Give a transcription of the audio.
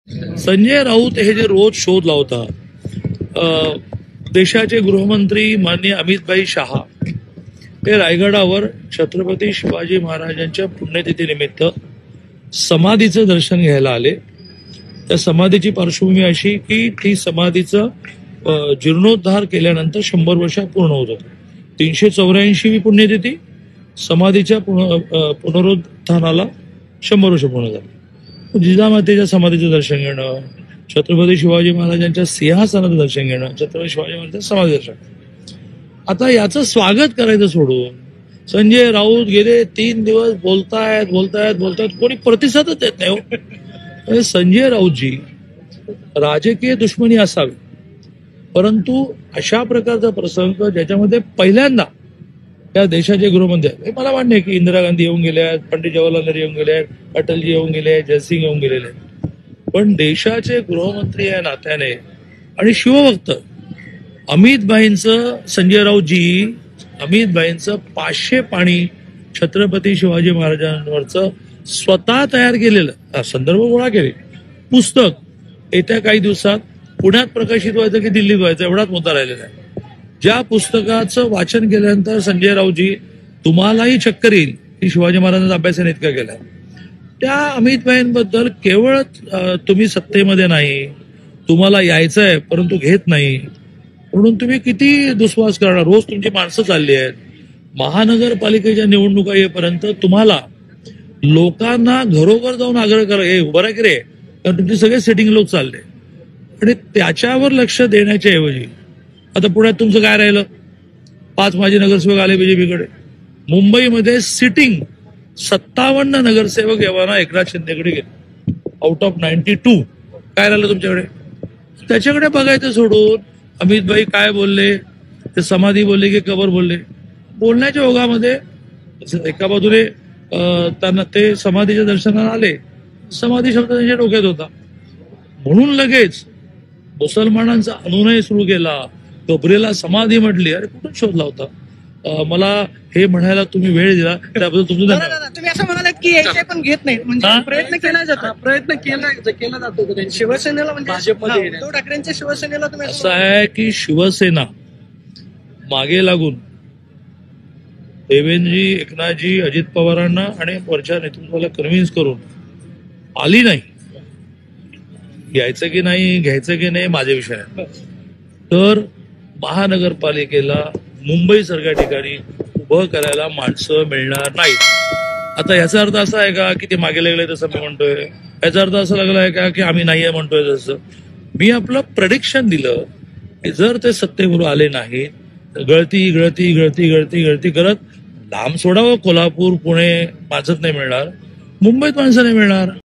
संजय राऊत हे जे रोज शोध लावतात, देशाचे गृहमंत्री माननीय अमितभाई शहा हे रायगडावर छत्रपती शिवाजी महाराजांच्या पुण्यतिथीनिमित्त समाधीचं दर्शन घ्यायला आले. त्या समाधीची पार्श्वभूमी अशी की ती समाधीचं जीर्णोद्धार केल्यानंतर 100 वर्ष पूर्ण होत होतं. 384वी पुण्यतिथी, समाधीच्या पुनरुत्थानाला 100 वर्ष पूर्ण झाली. जिजामातेच्या समाधीचं दर्शन घेणं, छत्रपती शिवाजी महाराजांच्या सिंहासनाचं दर्शन घेणं, छत्रपती शिवाजी महाराजांचं समाधी दर्शन. आता याचं स्वागत करायचं सोडून संजय राऊत गेले 3 दिवस बोलतायत, कोणी प्रतिसादच देत नाही हो. संजय राऊतजी राजकीय दुश्मनी असावी, परंतु अशा प्रकारचा प्रसंग ज्याच्यामध्ये पहिल्यांदा या देशाचे गृहमंत्री, मला मान्य आहे की इंदिरा गांधी येऊन गेल्या आहेत, पंडित जवाहरलाल नेहरू येऊन गेले आहेत, अटलजी येऊन गेले आहेत, जयसिंग येऊन गेलेले आहेत, पण देशाचे गृहमंत्री या नात्याने आणि शिवभक्त संजय राऊतजी अमितभाईंचं 500 पाणी छत्रपती शिवाजी महाराजांवरचं स्वतः तयार केलेलं संदर्भ गोळा केले पुस्तक येत्या काही दिवसात पुण्यात प्रकाशित व्हायचं की दिल्लीत व्हायचं एवढाच मुद्दा राहिलेला आहे. ज्या पुस्तकाचं वाचन केल्यानंतर संजय राऊतजी तुम्हालाही चक्कर येईल की शिवाजी महाराजांचा अभ्यासाने इतका केला. त्या अमितभाईंबद्दल केवळ तुम्ही सत्तेमध्ये नाही, तुम्हाला यायचंय परंतु घेत नाही म्हणून तुम्ही किती दुस्वास करणार. रोज तुमची माणसं चालली आहेत. महानगरपालिकेच्या निवडणुका येईपर्यंत तुम्हाला लोकांना घरोघर जाऊन आग्रह करा, हे उभं राहा की रे, कारण तुमचे सगळे सेटिंग लोक चालले आणि त्याच्यावर लक्ष देण्याच्या ऐवजी आता पुण्यात तुमचं काय राहिलं, 5 माजी नगरसेवक आले बीजेपीकडे. मुंबईमध्ये सिटिंग 57 नगरसेवक एव्हाना एकनाथ शिंदेकडे गेले आउट ऑफ 92. काय राहिलं तुमच्याकडे? त्याच्याकडे बघायचं सोडून अमितभाई काय बोलले, ते समाधी बोलले की कबर बोलले. बोलण्याच्या ओघामध्ये एका बाजूने त्यांना ते समाधीच्या दर्शनाला आले, समाधी शब्द त्यांच्या डोक्यात होता म्हणून लगेच मुसलमानांचा अनुनय सुरू केला, कबरेला समाधी म्हटली. अरे कुठून शोध लावता? मला हे म्हणायला तुम्ही वेळ दिला त्याबद्दल तुमचं धन्यवाद. तुम्ही असं म्हणालात की याचे पण घेत नाही, म्हणजे प्रयत्न केला जातो शिवसेनेला, म्हणजे उद्धव ठाकरेंच्या शिवसेनेला तुम्ही असं आहे की शिवसेना मागे लागून देवेंद्रजी, एकनाथजी, अजित पवारांना आणि वरच्या नेतृत्वाला कन्व्हिन्स करून आली नाही. यायचं की नाही, घ्यायचं की नाही माझ्या विषय आहे. तर महानगरपालिकेला मुंबईसारख्या ठिकाणी उभं करायला माणसं मिळणार नाहीत. आता याचा अर्थ असा आहे का की ते मागे लागले तसं मी म्हणतोय? याचा अर्थ असा लागला आहे का की आम्ही नाहीये म्हणतोय? तसं मी आपलं प्रेडिक्शन दिलं की जर ते सत्तेवर आले नाही तर गळती करत लांब सोडावं. कोल्हापूर, पुणे माणसंच नाही मिळणार, मुंबईत माणसं नाही मिळणार.